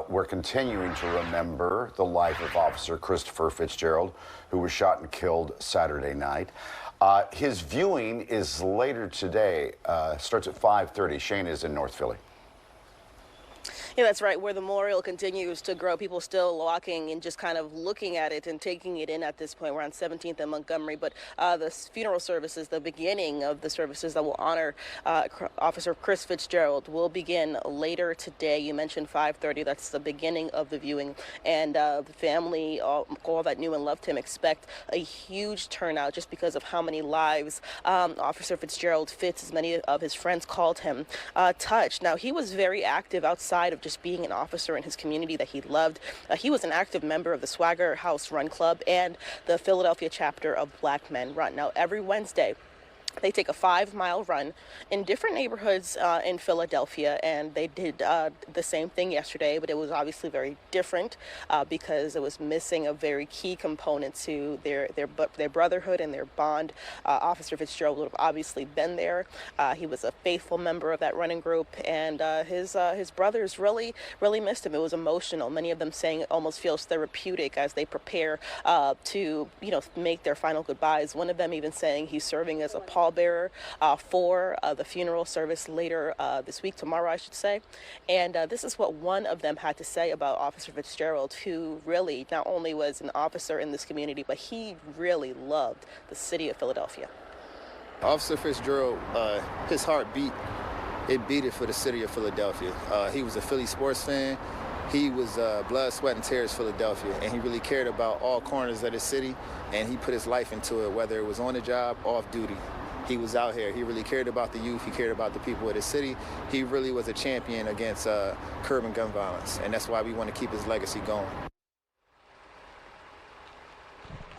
We're continuing to remember the life of Officer Christopher Fitzgerald, who was shot and killed Saturday night. His viewing is later today, starts at 5:30. Shaynah is in North Philly. Yeah, that's right. Where the memorial continues to grow, people still walking and just kind of looking at it and taking it in at this point. We're on 17th and Montgomery, but the funeral services, the beginning of the services that will honor Officer Chris Fitzgerald, will begin later today. You mentioned 5:30. That's the beginning of the viewing. And the family, all that knew and loved him, expect a huge turnout just because of how many lives Officer Fitzgerald Fitz, as many of his friends called him, touched. Now, he was very active outside of just being an officer in his community that he loved. He was an active member of the Swagger House Run Club and the Philadelphia chapter of Black Men Run. Now, every Wednesday, they take a 5-mile run in different neighborhoods in Philadelphia, and they did the same thing yesterday, but it was obviously very different because it was missing a very key component to their brotherhood and their bond. Officer Fitzgerald would have obviously been there. He was a faithful member of that running group, and his brothers really missed him. It was emotional. Many of them saying it almost feels therapeutic as they prepare to make their final goodbyes. One of them even saying he's serving as a pallbearer for the funeral service later this week, tomorrow, I should say. And this is what one of them had to say about Officer Fitzgerald, who really not only was an officer in this community, but he really loved the city of Philadelphia. Officer Fitzgerald, his heart beat it for the city of Philadelphia. He was a Philly sports fan. He was blood, sweat, and tears Philadelphia, and he really cared about all corners of the city, and he put his life into it, whether it was on the job, off duty. He was out here. He really cared about the youth. He cared about the people of the city. He really was a champion against curbing gun violence, and that's why we want to keep his legacy going.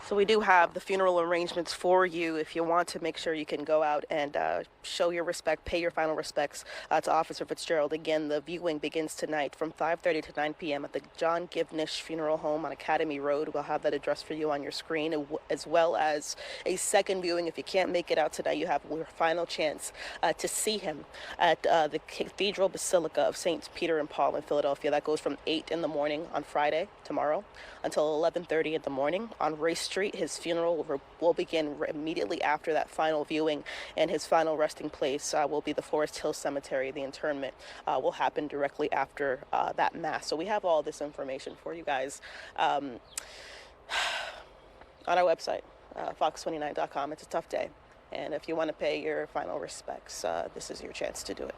So we do have the funeral arrangements for you if you want to make sure you can go out and show your respect, pay your final respects to Officer Fitzgerald. Again, the viewing begins tonight from 5:30 to 9 p.m. at the John Givnish Funeral Home on Academy Road. We'll have that address for you on your screen, as well as a second viewing. If you can't make it out tonight, you have your final chance to see him at the Cathedral Basilica of St. Peter and Paul in Philadelphia. That goes from 8 in the morning on Friday, tomorrow, until 11:30 in the morning on Race Street. His funeral will begin immediately after that final viewing, and his final resting place will be the Forest Hill Cemetery. The interment will happen directly after that mass. So we have all this information for you guys on our website, fox29.com. It's a tough day, and if you want to pay your final respects, this is your chance to do it.